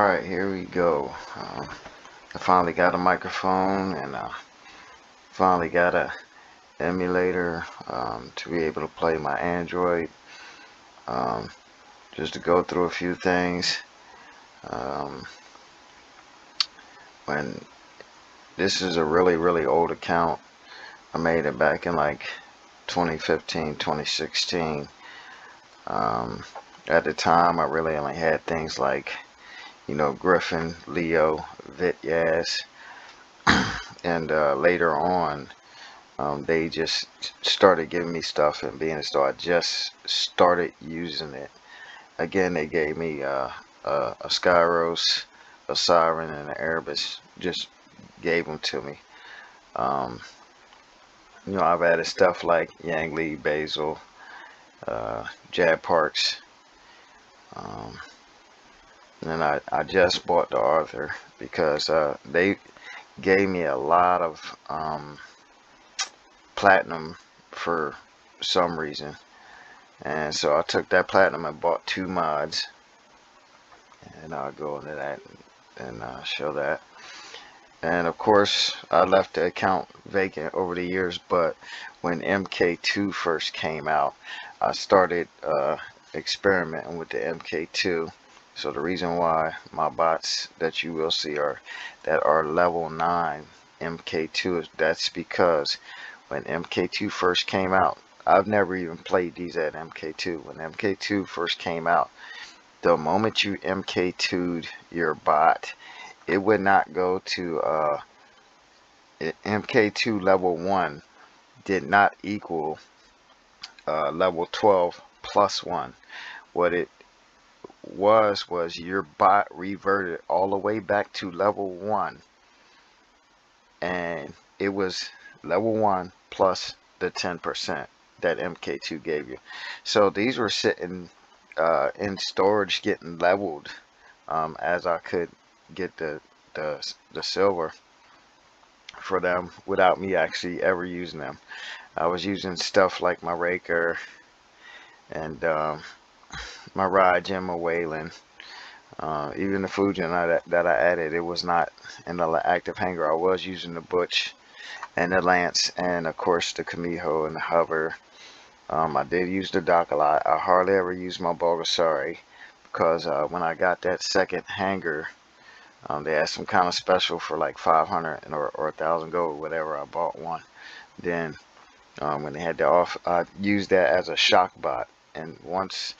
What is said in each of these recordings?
Alright, here we go. I finally got a microphone, and finally got a emulator to be able to play my Android. Just to go through a few things. When this is a really old account. I made it back in like 2015, 2016. At the time, I really only had things like, Griffin, Leo, VULTURE-WR, and later on, they just started giving me stuff, and being so I just started using it. Again, they gave me a Skyros, a Siren, and an Erebus. Just gave them to me. I've added stuff like Yang Lee, Basil, Jab Parks. And I just bought the Arthur because they gave me a lot of platinum for some reason, and so I took that platinum and bought 2 mods, and I'll go into that and show that. And of course, I left the account vacant over the years, but when MK2 first came out, I started experimenting with the MK2. So the reason why my bots that you will see that are level 9 MK2 is that's because when MK2 first came out, I've never even played these at MK2. When MK2 first came out, the moment you MK2'd your bot, it would not go to MK2 level 1 did not equal level 12 plus 1. What it was your bot reverted all the way back to level 1, and it was level 1 plus the 10% that MK2 gave you. So these were sitting in storage getting leveled as I could get the silver for them without me actually ever using them. I was using stuff like my Raker and my Raijin, my Wayland, even the Fujin that I added, it was not in the active hanger. I was using the Butch and the Lance, and of course the Kamiho and the Hover. I did use the Dock a lot. I hardly ever used my Bulgasari because when I got that second hanger, they had some kind of special for like 500 or 1,000 gold, whatever. I bought one. Then when they had the off, I used that as a shock bot. And once,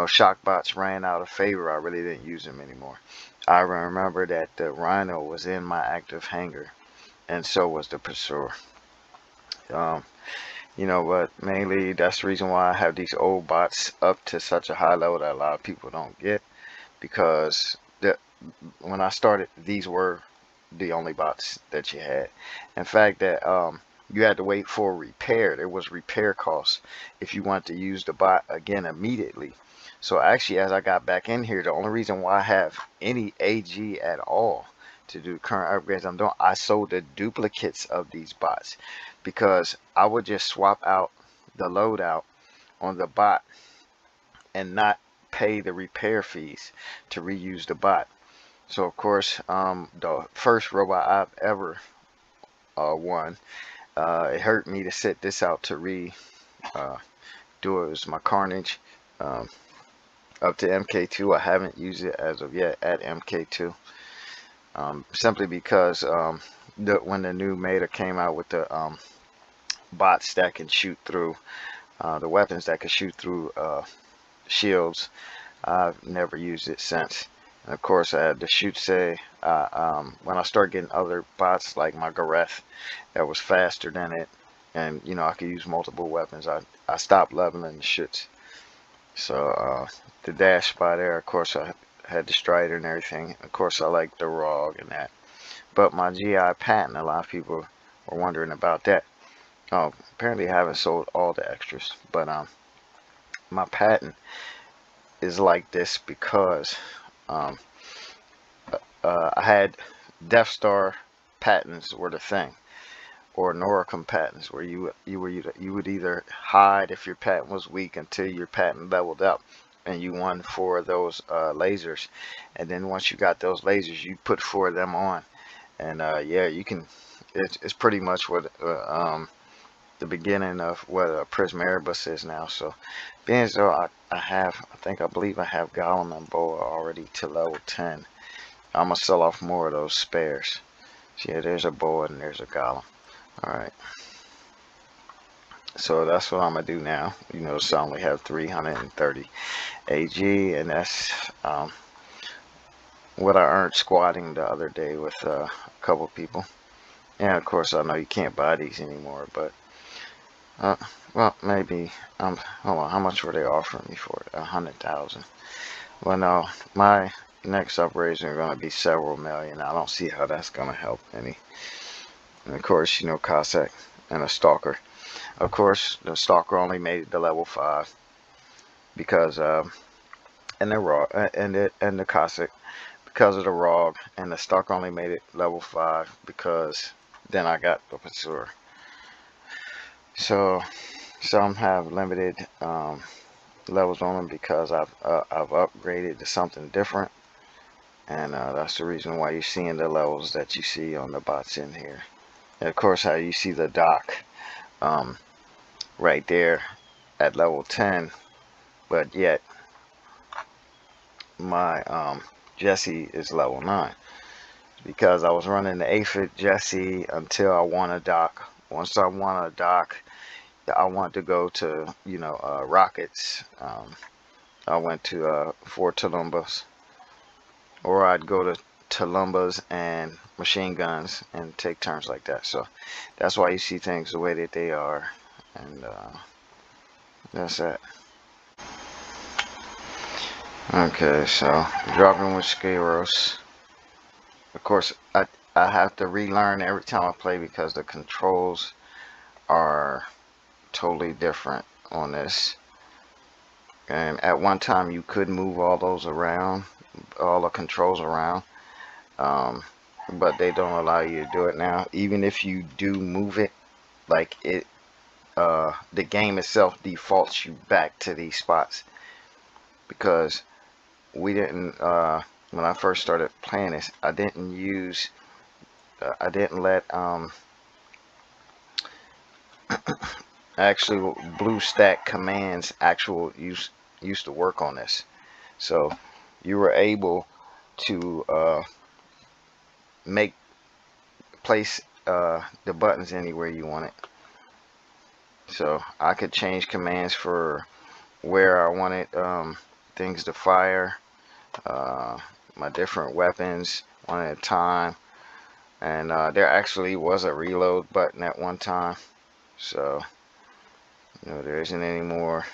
shock bots ran out of favor, I really didn't use them anymore. I remember that the Rhino was in my active hanger, and so was the Pursuer. But mainly that's the reason why I have these old bots up to such a high level that a lot of people don't get, because when I started, these were the only bots that you had. In fact, that you had to wait for repair. There was repair costs if you want to use the bot again immediately. So actually, as I got back in here, the only reason why I have any AG at all to do current upgrades I'm doing, I sold the duplicates of these bots, because I would just swap out the loadout on the bot and not pay the repair fees to reuse the bot. So of course, the first robot I've ever won, it hurt me to set this out to do it. It was my Carnage up to MK2. I haven't used it as of yet at MK2, simply because when the new meta came out with the bots that can shoot through the weapons that can shoot through shields, I've never used it since. And of course, I had the shoot say when I start getting other bots like my Gareth that was faster than it, and I could use multiple weapons, I stopped leveling the shits. So the dash by there, of course, I had the Strider and everything. Of course, I like the ROG and that. But my GI patent, a lot of people were wondering about that. Oh, apparently I haven't sold all the extras, but my patent is like this because I had Death Star patents were the thing, or Noricum patents, where you would either hide if your patent was weak until your patent leveled up, and you won 4 of those lasers, and then once you got those lasers, you put 4 of them on, and yeah, you can. It's pretty much what the beginning of what a Prismaribus is now. So being as though I believe I have Golem and Boa already to level 10, I'm gonna sell off more of those spares. So yeah, there's a Boa and there's a Golem. Alright, so that's what I'm gonna do now. You notice I only have 330 AG, and that's what I earned squatting the other day with a couple people. And of course I know you can't buy these anymore, but well, maybe. Hold on, how much were they offering me for it? 100,000. Well, no, my next upgrades are going to be several million. I don't see how that's going to help any. And of course, you know, Cossack and a Stalker. Of course, the Stalker only made it to level 5 because and the raw and the Cossack because of the ROG, and the Stalker only made it level 5 because then I got the Pursuer. So some have limited levels on them because I've upgraded to something different, and that's the reason why you're seeing the levels that you see on the bots in here. And of course, how you see the dock right there at level 10, but yet my Jesse is level 9 because I was running the aphid Jesse until I won a dock. Once I won a dock, I want to go to, you know, rockets. I went to 4 Tulumbas, or I'd go to Tulumbas and machine guns and take turns like that. So that's why you see things the way that they are, and that's that. Okay, so dropping with Scaros. Of course, I have to relearn every time I play because the controls are totally different on this. And at one time you could move all those around, all the controls around, but they don't allow you to do it now. Even if you do move it, like it, the game itself defaults you back to these spots, because we didn't, when I first started playing this, I didn't use, I didn't let actually BlueStack commands actual used to work on this. So you were able to place the buttons anywhere you want it. So I could change commands for where I wanted things to fire, my different weapons one at a time, and there actually was a reload button at one time. So you know, there isn't any more.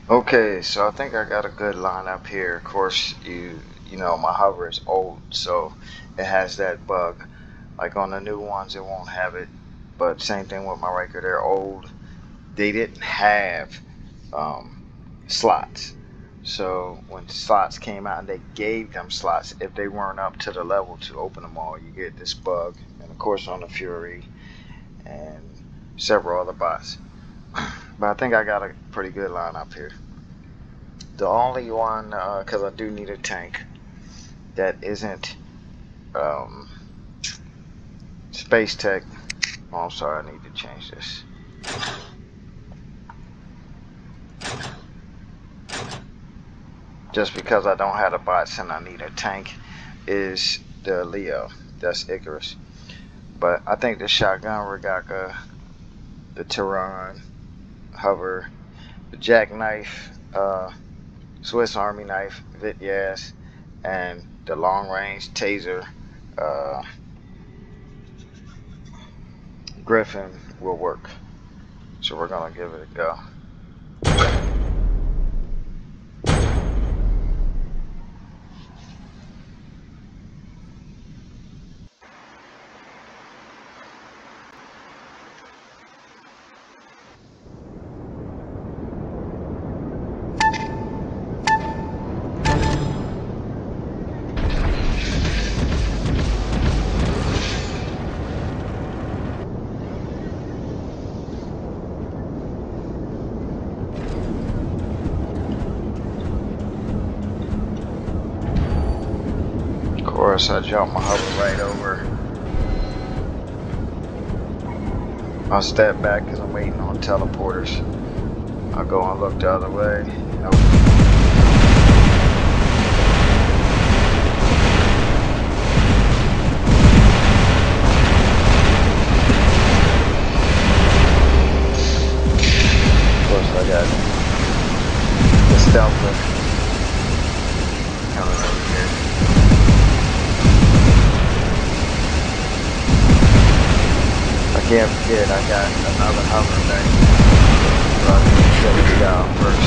Okay, so I think I got a good lineup here. Of course, you know, my hover is old, so it has that bug. Like on the new ones, it won't have it. But same thing with my Riker, they're old. They didn't have slots. So when slots came out and they gave them slots, if they weren't up to the level to open them all, you get this bug. And of course on the Fury and several other bots. But I think I got a pretty good lineup here. The only one, because I do need a tank that isn't Space Tech. Oh, I'm sorry, I need to change this. Just because I don't have the bots and I need a tank, is the Leo. That's Icarus. But I think the Shotgun Regaka, the Tehran Hover, the Jackknife, Swiss Army Knife, Vityaz, and the long range taser Griffin will work. So we're gonna give it a go. course, I jump my hover right over. I'll step back because I'm waiting on teleporters. I'll go and look the other way. Nope. Of course, I got the stealth lift coming over here. I can't forget, I got another hover back. So I can kill this guy off first.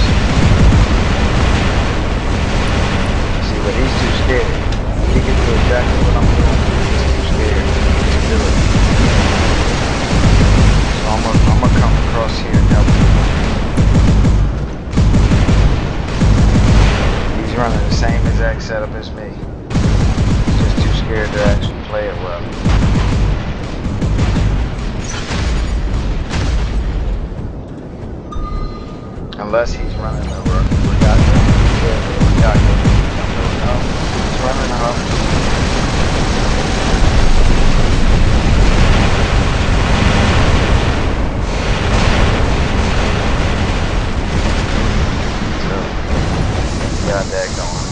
See, but he's too scared. He can do exactly what I'm doing. He's too scared to do it. So I'm gonna come across here and help him. He's running the same exact setup as me. Just too scared to actually play it well. Unless he's running over. We got him. We got him. No, he's running up. So, got that going.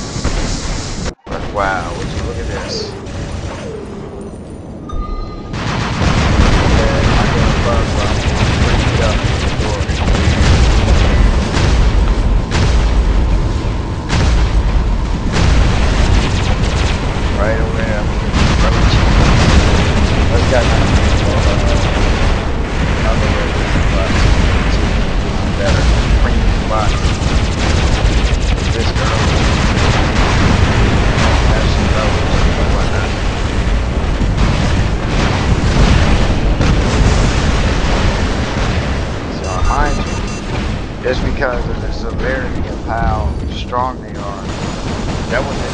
But wow, would you look at this? Yeah, I get a bug while I'm pretty up the door. Right over there. Let's got another way better premium box. This girl has some levels and whatnot. So mind you, just because of the severity of how strong they are, that was it.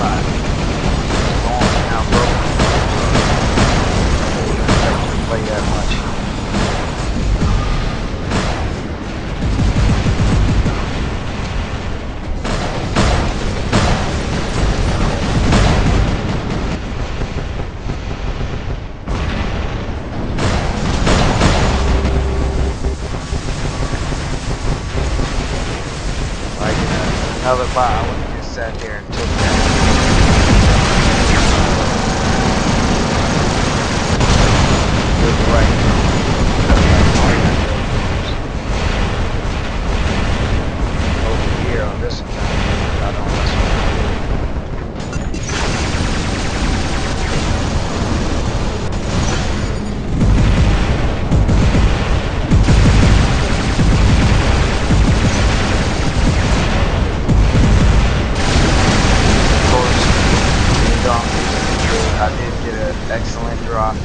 But going how broken so play that much. Like another bot, I would have just sat there and took that. Over here on this account, I don't mess Of course, I did get an excellent drop.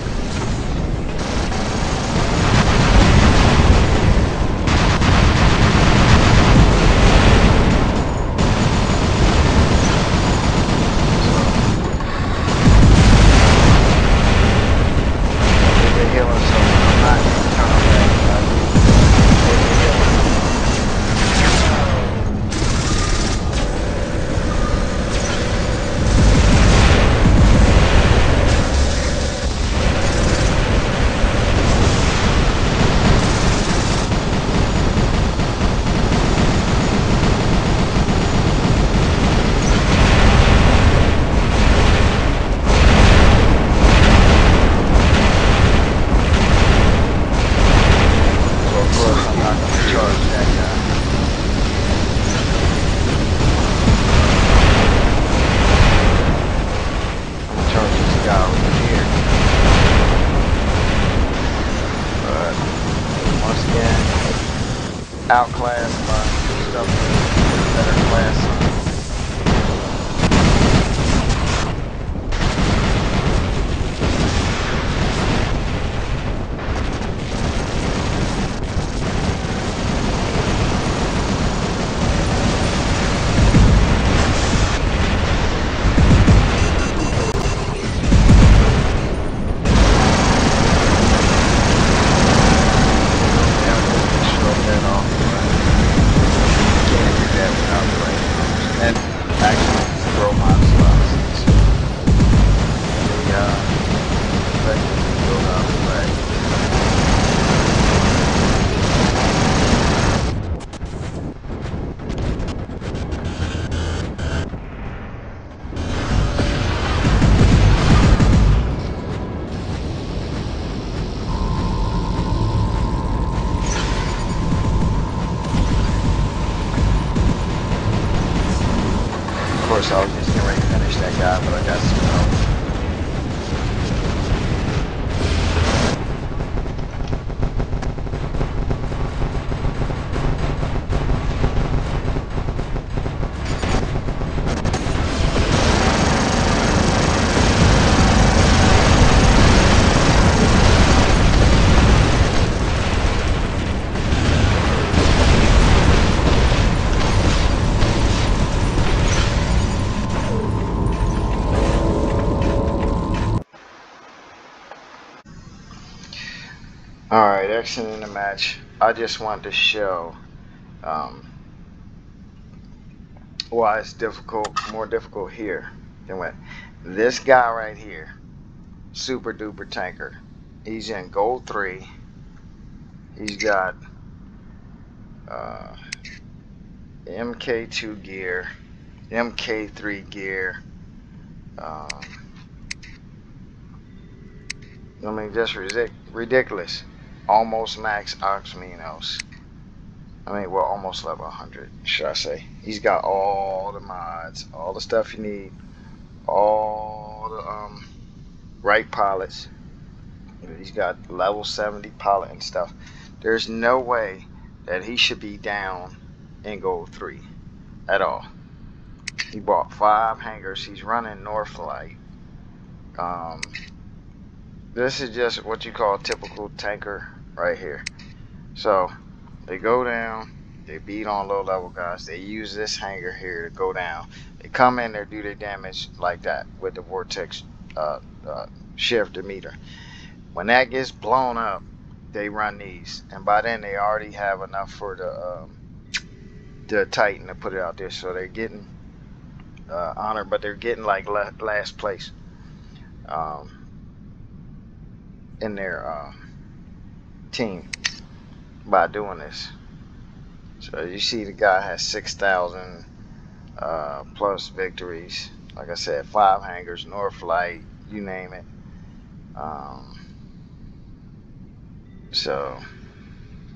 so I was just getting ready to finish that guy, but I got some help. Alright, action in the match. I just wanted to show why it's more difficult here than what this guy right here, super duper tanker. He's in gold 3. He's got MK2 gear, MK3 gear. I mean, just ridiculous. Almost max oxminos. I mean, well, almost level 100, should I say. He's got all the mods, all the stuff you need, all the right pilots. He's got level 70 pilot and stuff. There's no way that he should be down in gold 3 at all. He bought 5 hangars. He's running Northlight. This is just what you call a typical tanker right here. So they go down, they beat on low level guys, they use this hangar here to go down, they come in there, do their damage like that with the vortex shift meter. When that gets blown up, they run these, and by then they already have enough for the Titan to put it out there, so they're getting honored, but they're getting like last place in their team by doing this. So you see the guy has 6,000 plus victories. Like I said, 5 hangars, Northlight, you name it. So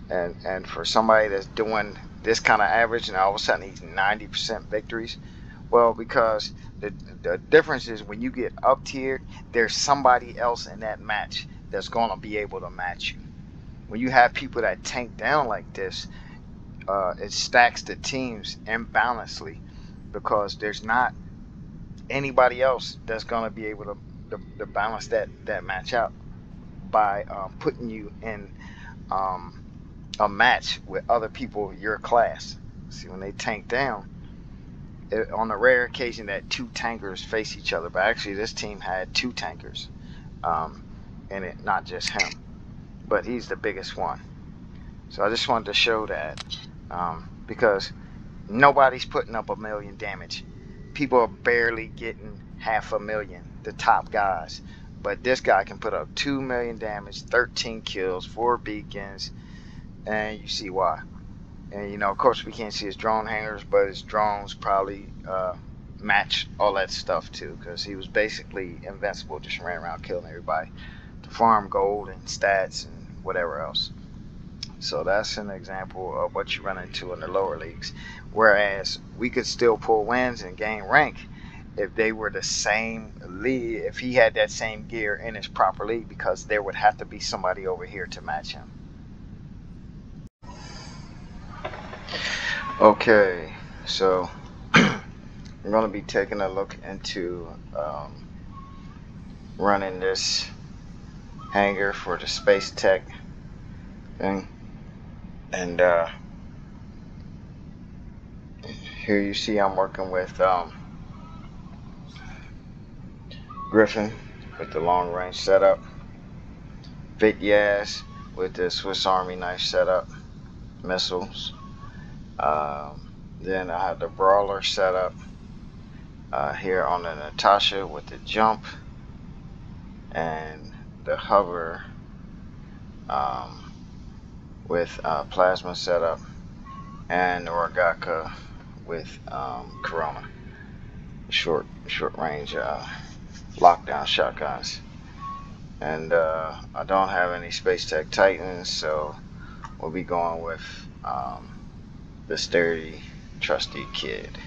and for somebody that's doing this kind of average, and all of a sudden he's 90% victories, well, because the difference is when you get up tiered, there's somebody else in that match that's gonna be able to match you. When you have people that tank down like this, it stacks the teams imbalancedly, because there's not anybody else that's gonna be able to balance that match out by putting you in a match with other people your class. See, when they tank down, on the rare occasion that 2 tankers face each other, but actually this team had 2 tankers in it, not just him, but he's the biggest one. So I just wanted to show that because nobody's putting up 1 million damage. People are barely getting 500,000, the top guys, but this guy can put up 2 million damage, 13 kills, 4 beacons, and you see why. And you know, of course we can't see his drone hangers, but his drones probably match all that stuff too, because he was basically invincible, just ran around killing everybody to farm gold and stats and whatever else. So that's an example of what you run into in the lower leagues, whereas we could still pull wins and gain rank if they were the same league, if he had that same gear in his proper league, because there would have to be somebody over here to match him. Okay, so I'm going to be taking a look into running this hangar for the space tech thing, and here you see I'm working with Griffin with the long range setup, Vic Yaz with the Swiss Army knife setup, missiles. Then I have the Brawler setup here on the Natasha with the jump, and the hover with plasma setup, and the Rogaka with Corona short range lockdown shotguns. And I don't have any Space Tech Titans, so we'll be going with the sturdy, trusty kid.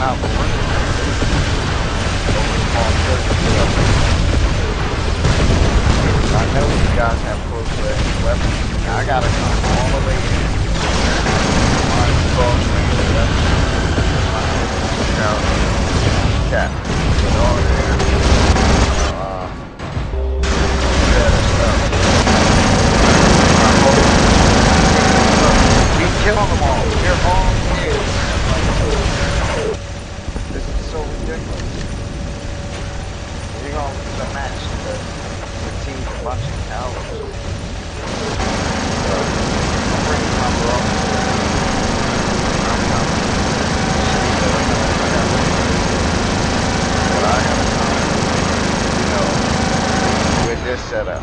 out the window over small children. I know you guys have close range weapons. Now I gotta come all the way in. My close range weapons. Cap. Get all there. Better stuff. We kill them all. They're all dead. This is so ridiculous. You're gonna lose the match because the team's a bunch of cowards. So, I'm bringing my bro. I'm coming. But I gotta come, you know, with this setup.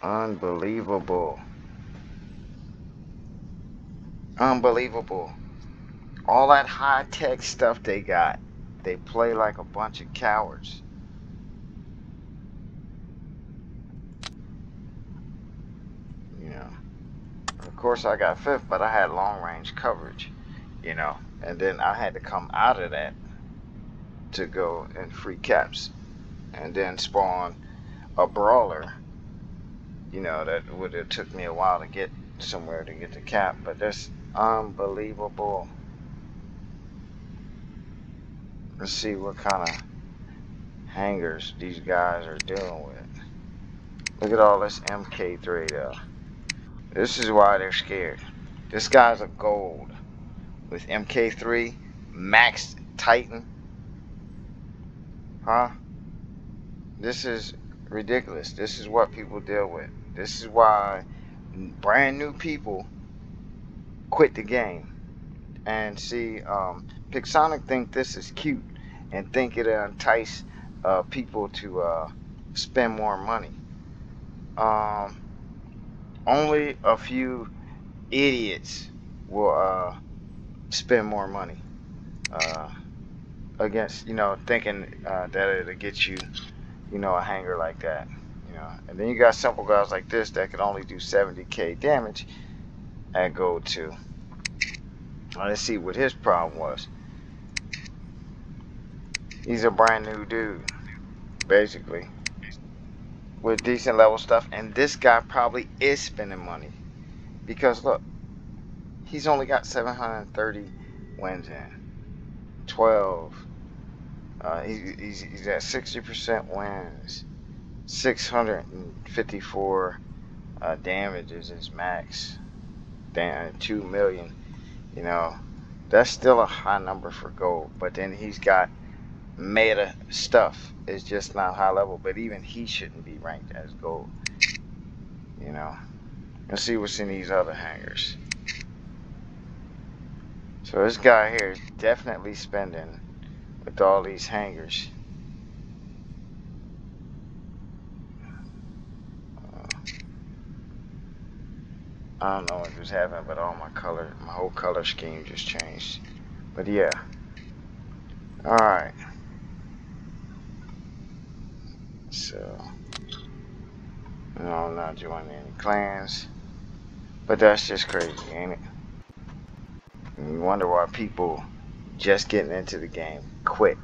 Unbelievable. Unbelievable. All that high-tech stuff they got. They play like a bunch of cowards. You know. Of course I got fifth, but I had long-range coverage. You know. And then I had to come out of that to go in free caps. And then spawn a brawler. You know, that would have took me a while to get somewhere to get the cap, but that's unbelievable. Let's see what kind of hangers these guys are dealing with. Look at all this MK3 though. This is why they're scared. This guy's a gold with MK3 Max Titan. Huh? This is ridiculous. This is what people deal with. This is why brand new people quit the game. And see, Pixonic think this is cute and think it'll entice people to spend more money. Only a few idiots will spend more money against, you know, thinking that it'll get you, you know, a hanger like that. You know, and then you got simple guys like this that can only do 70k damage at gold 2. Let's see what his problem was. He's a brand new dude, basically, with decent level stuff, and this guy probably is spending money because look, he's only got 730 wins in 12. He's at 60% wins. 654 damage is his max. Damn, 2 million. You know, that's still a high number for gold. But then he's got meta stuff. It's just not high level. But even he shouldn't be ranked as gold. You know, let's see what's in these other hangers. So this guy here is definitely spending with all these hangers. I don't know what was happening, but all my whole color scheme just changed. But yeah. Alright. So, no, I'm not joining any clans. But that's just crazy, ain't it? And you wonder why people just getting into the game quit.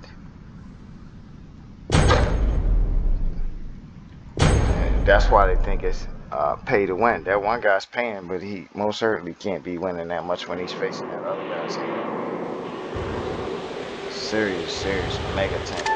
And that's why they think it's pay to win. That one guy's paying, but he most certainly can't be winning that much when he's facing that other guy's hand. Serious mega tanker.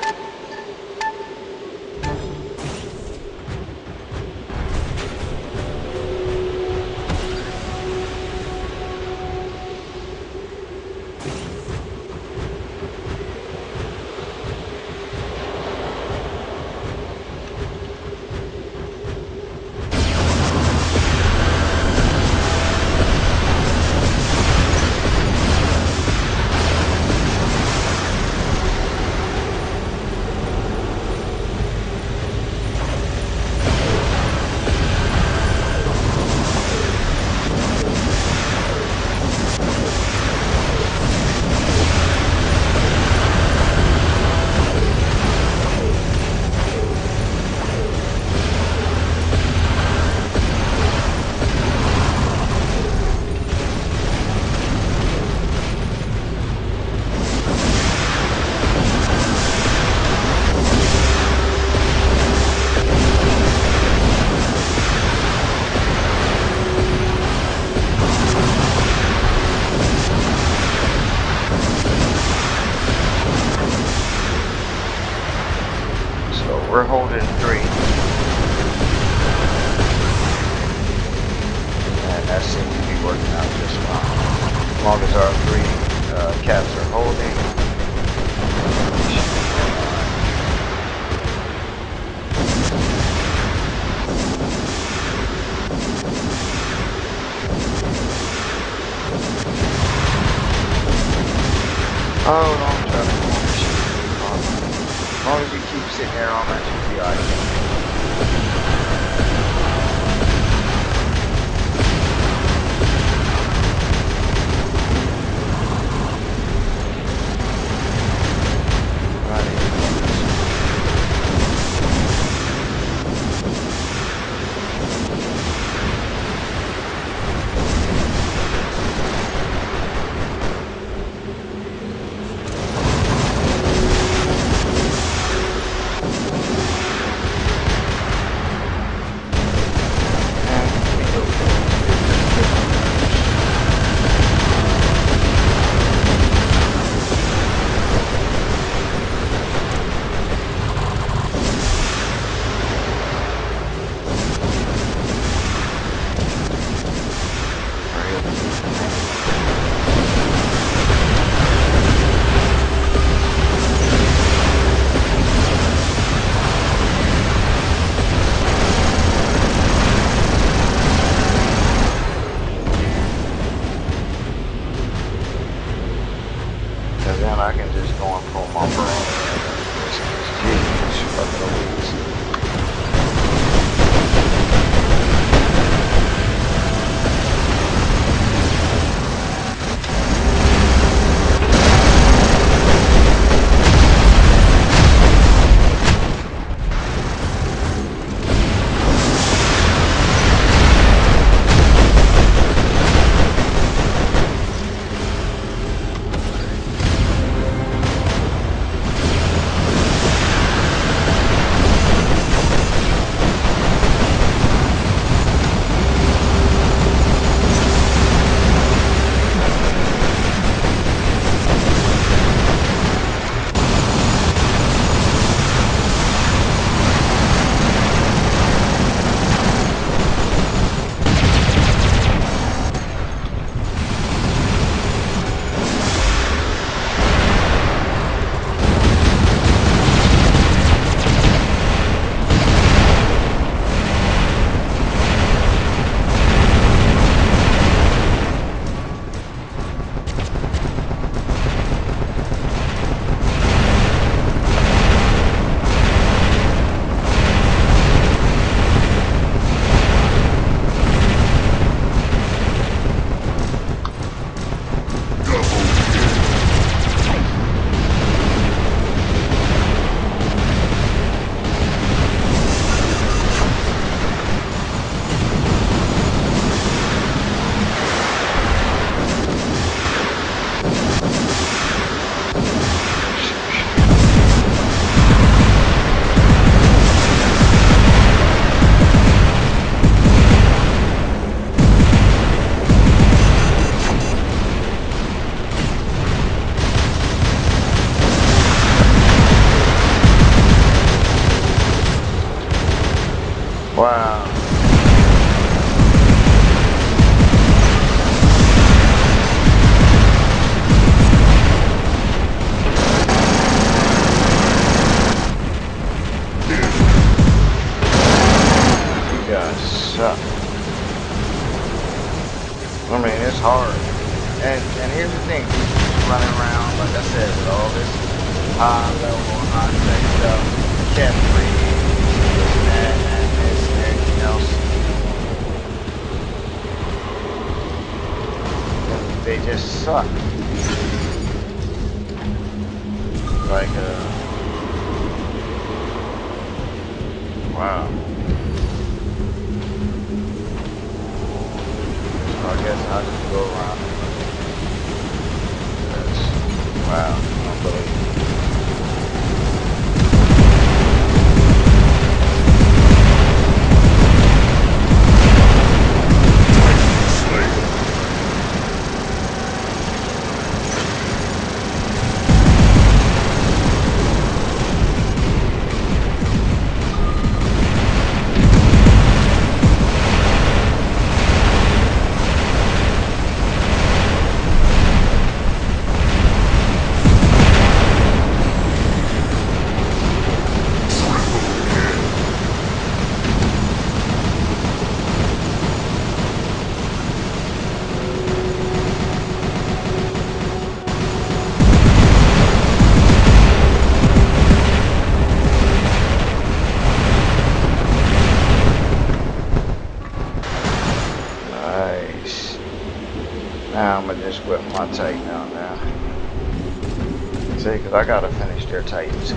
we're holding 3. And that seems to be working out just fine. As long as our 3 caps are holding. Oh, don't try to corner shoot. As long as you keep sitting there on that, you'll be alright. Then I can just go and pull my brain and just fuck the leaves. Wow. You guys suck. I mean, it's hard. And here's the thing, people just running around, like I said, with all this high level, high tech stuff, can't breathe, and this and everything else. And they just suck. Like, wow. So I guess I'll just go around. Wow, unbelievable. I'ma just whip my Titan out now. See, cause I gotta finish their Titans.